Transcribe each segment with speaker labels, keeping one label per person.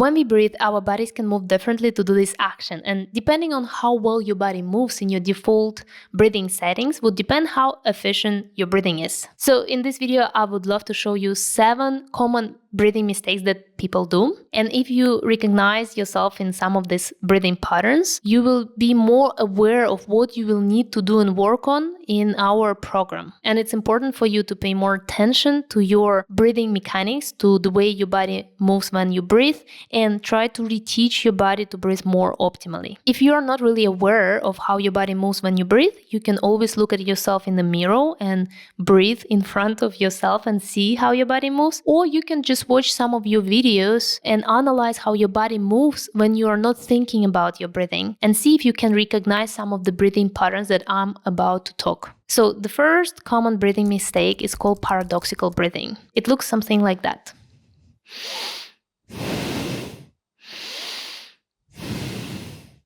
Speaker 1: When we breathe, our bodies can move differently to do this action, and depending on how well your body moves in your default breathing settings would depend how efficient your breathing is. So in this video, I would love to show you 7 common breathing mistakes that people do. And if you recognize yourself in some of these breathing patterns, you will be more aware of what you will need to do and work on in our program. And it's important for you to pay more attention to your breathing mechanics, to the way your body moves when you breathe, and try to reteach your body to breathe more optimally. If you are not really aware of how your body moves when you breathe, you can always look at yourself in the mirror and breathe in front of yourself and see how your body moves. Or you can just watch some of your videos and analyze how your body moves when you are not thinking about your breathing, and see if you can recognize some of the breathing patterns that I'm about to talk. So the first common breathing mistake is called paradoxical breathing. It looks something like that.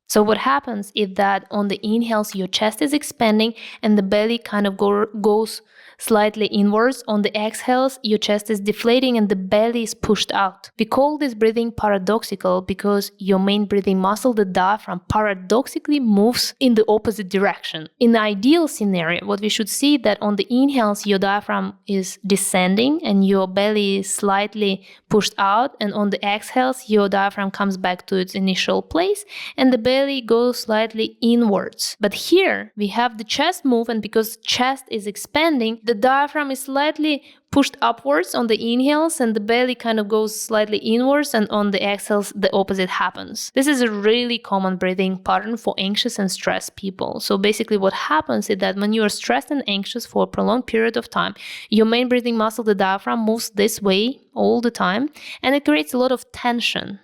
Speaker 1: So what happens is that on the inhales, your chest is expanding and the belly kind of goes slightly inwards. On the exhales, your chest is deflating and the belly is pushed out. We call this breathing paradoxical because your main breathing muscle, the diaphragm, paradoxically moves in the opposite direction. In the ideal scenario, what we should see that on the inhales, your diaphragm is descending and your belly is slightly pushed out, and on the exhales, your diaphragm comes back to its initial place and the belly goes slightly inwards. But here we have the chest move, and because chest is expanding, the diaphragm is slightly pushed upwards on the inhales and the belly kind of goes slightly inwards, and on the exhales the opposite happens. This is a really common breathing pattern for anxious and stressed people. So basically what happens is that when you are stressed and anxious for a prolonged period of time, your main breathing muscle, the diaphragm, moves this way all the time, and it creates a lot of tension.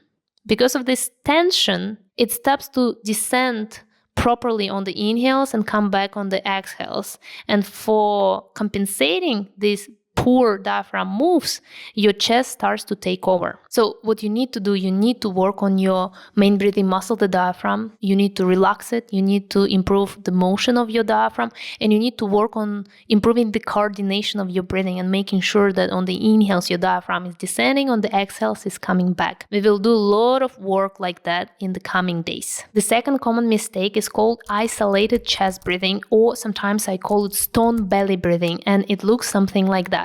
Speaker 1: Because of this tension, it stops to descend properly on the inhales and come back on the exhales. And for compensating these poor diaphragm moves, your chest starts to take over. So what you need to do, you need to work on your main breathing muscle, the diaphragm. You need to relax it. You need to improve the motion of your diaphragm, and you need to work on improving the coordination of your breathing and making sure that on the inhales your diaphragm is descending, on the exhales is coming back. We will do a lot of work like that in the coming days. The second common mistake is called isolated chest breathing, or sometimes I call it stone belly breathing, and it looks something like that.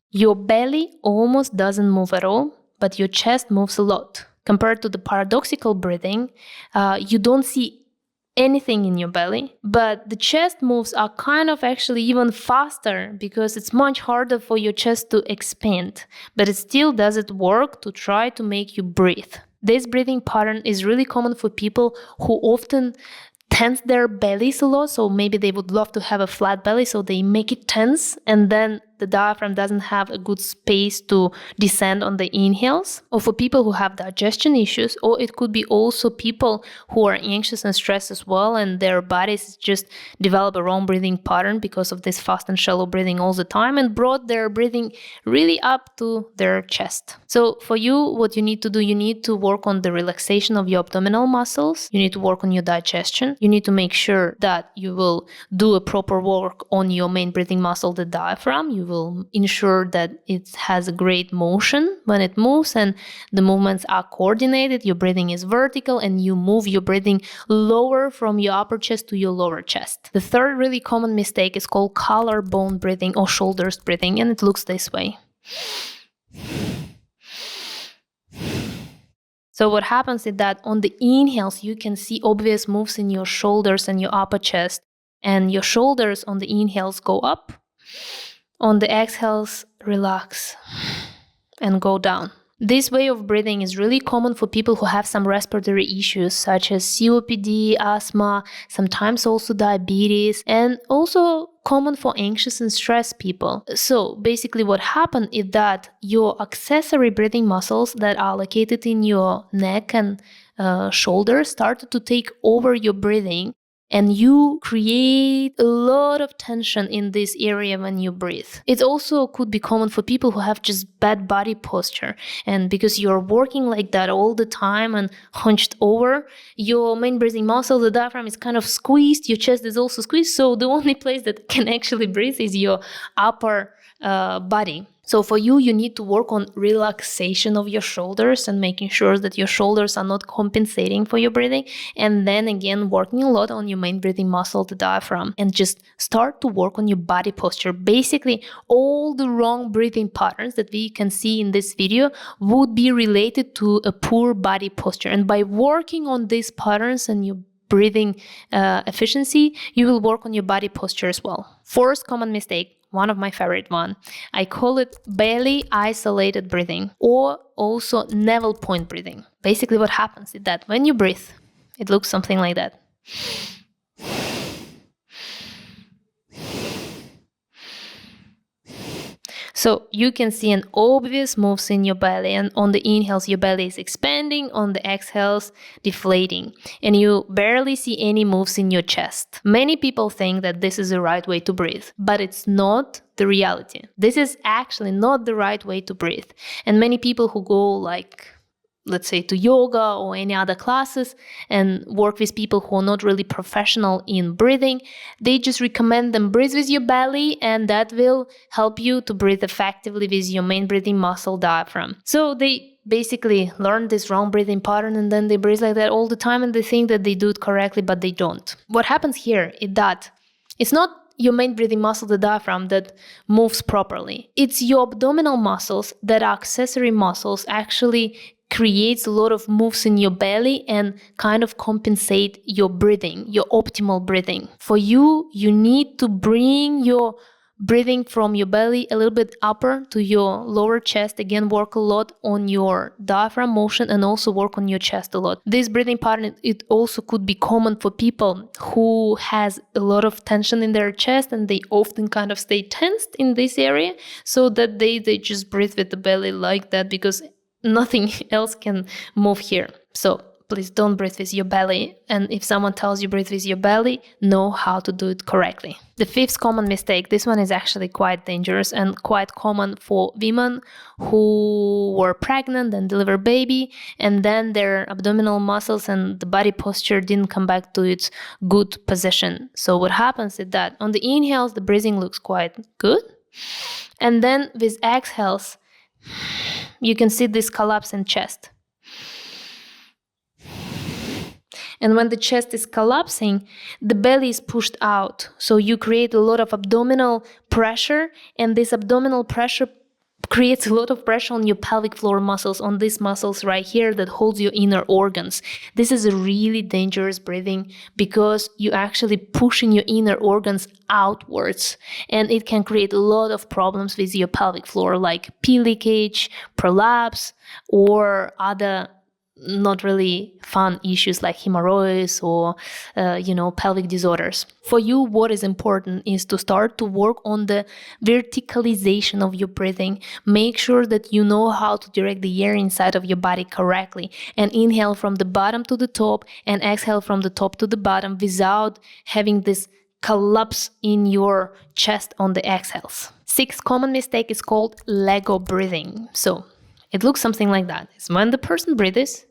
Speaker 1: Your belly almost doesn't move at all, but your chest moves a lot. Compared to the paradoxical breathing, you don't see anything in your belly, but the chest moves are kind of actually even faster because it's much harder for your chest to expand, but it still doesn't work to try to make you breathe. This breathing pattern is really common for people who often tense their bellies a lot, so maybe they would love to have a flat belly, so they make it tense, and then the diaphragm doesn't have a good space to descend on the inhales. Or for people who have digestion issues, or it could be also people who are anxious and stressed as well, and their bodies just develop a wrong breathing pattern because of this fast and shallow breathing all the time and brought their breathing really up to their chest. So for you, what you need to do, you need to work on the relaxation of your abdominal muscles. You need to work on your digestion. You need to make sure that you will do a proper work on your main breathing muscle, the diaphragm. You will ensure that it has a great motion when it moves and the movements are coordinated, your breathing is vertical, and you move your breathing lower from your upper chest to your lower chest. The third really common mistake is called collarbone breathing or shoulders breathing, and it looks this way. So what happens is that on the inhales, you can see obvious moves in your shoulders and your upper chest, and your shoulders on the inhales go up. On the exhales, relax and go down. This way of breathing is really common for people who have some respiratory issues such as COPD, asthma, sometimes also diabetes, and also common for anxious and stressed people. So basically what happened is that your accessory breathing muscles that are located in your neck and shoulders started to take over your breathing, and you create a lot of tension in this area when you breathe. It also could be common for people who have just bad body posture, and because you're working like that all the time and hunched over, your main breathing muscle, the diaphragm, is kind of squeezed, your chest is also squeezed, so the only place that can actually breathe is your upper body. So for you, you need to work on relaxation of your shoulders and making sure that your shoulders are not compensating for your breathing. And then again, working a lot on your main breathing muscle, the diaphragm, and just start to work on your body posture. Basically, all the wrong breathing patterns that we can see in this video would be related to a poor body posture. And by working on these patterns and your breathing efficiency, you will work on your body posture as well. Fourth common mistake, one of my favorite one. I call it belly isolated breathing, or also navel point breathing. Basically what happens is that when you breathe, it looks something like that. So you can see an obvious moves in your belly, and on the inhales your belly is expanding, on the exhales deflating, and you barely see any moves in your chest. Many people think that this is the right way to breathe, but it's not the reality. This is actually not the right way to breathe. And many people who go let's say to yoga or any other classes and work with people who are not really professional in breathing, they just recommend them breathe with your belly, and that will help you to breathe effectively with your main breathing muscle, diaphragm. So they basically learn this wrong breathing pattern, and then they breathe like that all the time, and they think that they do it correctly, but they don't. What happens here is that it's not your main breathing muscle, the diaphragm, that moves properly. It's your abdominal muscles that are accessory muscles actually creates a lot of moves in your belly and kind of compensate your breathing, your optimal breathing. For you, you need to bring your breathing from your belly a little bit upper to your lower chest. Again, work a lot on your diaphragm motion and also work on your chest a lot. This breathing pattern, it also could be common for people who has a lot of tension in their chest, and they often kind of stay tensed in this area, so that they just breathe with the belly like that, because nothing else can move here. So please don't breathe with your belly. And if someone tells you breathe with your belly, know how to do it correctly. The fifth common mistake, this one is actually quite dangerous and quite common for women who were pregnant and deliver baby, and then their abdominal muscles and the body posture didn't come back to its good position. So what happens is that on the inhales, the breathing looks quite good. And then with exhales, you can see this collapse in chest. And when the chest is collapsing, the belly is pushed out. So you create a lot of abdominal pressure, and this abdominal pressure creates a lot of pressure on your pelvic floor muscles, on these muscles right here that holds your inner organs. This is a really dangerous breathing, because you're actually pushing your inner organs outwards, and it can create a lot of problems with your pelvic floor, like pee leakage, prolapse, or other not really fun issues like hemorrhoids or pelvic disorders. For you, what is important is to start to work on the verticalization of your breathing. Make sure that you know how to direct the air inside of your body correctly, and inhale from the bottom to the top and exhale from the top to the bottom without having this collapse in your chest on the exhales. Sixth common mistake is called Lego breathing. So it looks something like that. It's when the person breathes,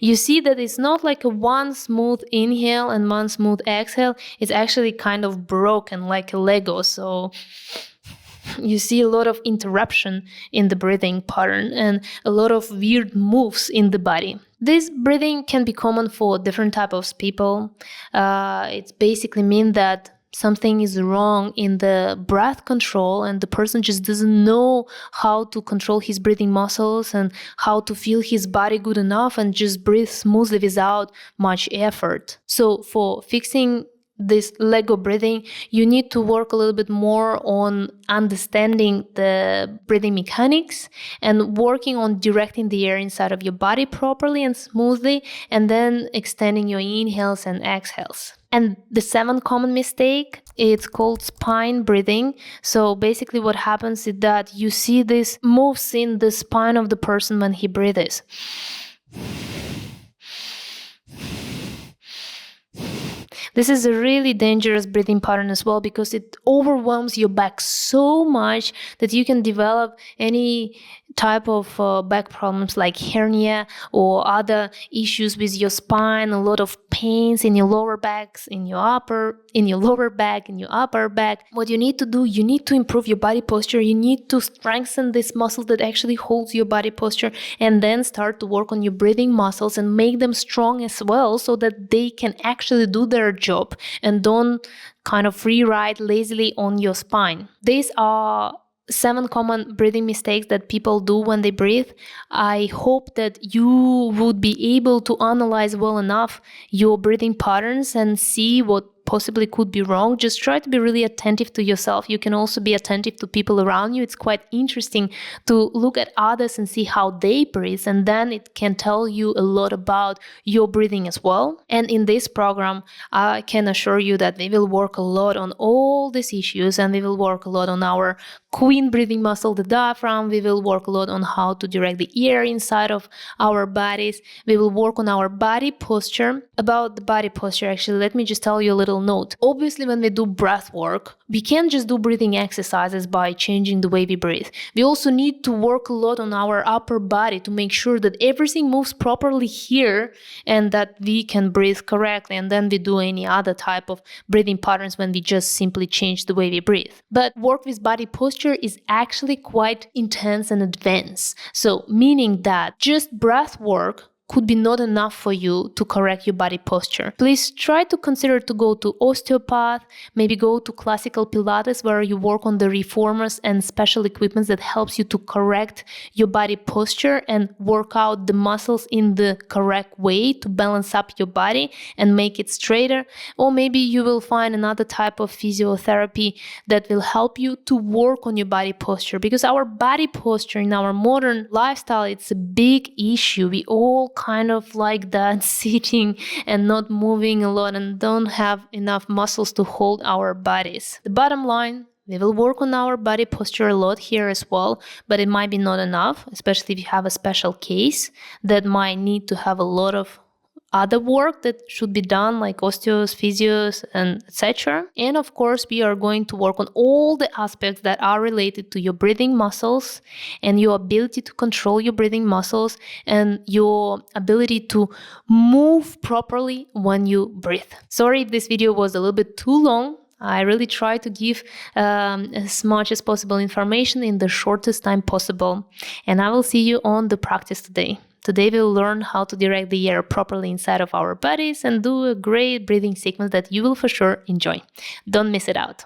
Speaker 1: you see that it's not like a one smooth inhale and one smooth exhale. It's actually kind of broken like a Lego. So you see a lot of interruption in the breathing pattern and a lot of weird moves in the body. This breathing can be common for different types of people. It basically means that something is wrong in the breath control, and the person just doesn't know how to control his breathing muscles and how to feel his body good enough and just breathe smoothly without much effort. So for fixing this Lego breathing, you need to work a little bit more on understanding the breathing mechanics and working on directing the air inside of your body properly and smoothly, and then extending your inhales and exhales. And the seventh common mistake, it's called spine breathing. So basically what happens is that you see this moves in the spine of the person when he breathes. This is a really dangerous breathing pattern as well, because it overwhelms your back so much that you can develop any type of back problems like hernia or other issues with your spine, a lot of pains in your lower backs, in your lower back, in your upper back, what you need to do, you need to improve your body posture. You need to strengthen this muscle that actually holds your body posture, and then start to work on your breathing muscles and make them strong as well, so that they can actually do their job and don't kind of free ride lazily on your spine. These are 7 common breathing mistakes that people do when they breathe. I hope that you would be able to analyze well enough your breathing patterns and see what possibly could be wrong. Just try to be really attentive to yourself. You can also be attentive to people around you. It's quite interesting to look at others and see how they breathe, and then it can tell you a lot about your breathing as well. And in this program, I can assure you that we will work a lot on all these issues, and we will work a lot on our queen breathing muscle, the diaphragm. We will work a lot on how to direct the air inside of our bodies. We will work on our body posture. About the body posture, actually, let me just tell you a little note. Obviously, when we do breath work, we can't just do breathing exercises by changing the way we breathe. We also need to work a lot on our upper body to make sure that everything moves properly here and that we can breathe correctly. And then we do any other type of breathing patterns when we just simply change the way we breathe. But work with body posture is actually quite intense and advanced. So meaning that just breath work could be not enough for you to correct your body posture. Please try to consider to go to osteopath, maybe go to classical Pilates, where you work on the reformers and special equipment that helps you to correct your body posture and work out the muscles in the correct way to balance up your body and make it straighter. Or maybe you will find another type of physiotherapy that will help you to work on your body posture, because our body posture in our modern lifestyle, it's a big issue. We all kind of like that, sitting and not moving a lot and don't have enough muscles to hold our bodies. The bottom line, we will work on our body posture a lot here as well, but it might be not enough, especially if you have a special case that might need to have a lot of other work that should be done, like osteos, physios, and etc. And of course, we are going to work on all the aspects that are related to your breathing muscles and your ability to control your breathing muscles and your ability to move properly when you breathe. Sorry if this video was a little bit too long. I really try to give as much as possible information in the shortest time possible. And I will see you on the practice today. Today we'll learn how to direct the air properly inside of our bodies and do a great breathing sequence that you will for sure enjoy. Don't miss it out.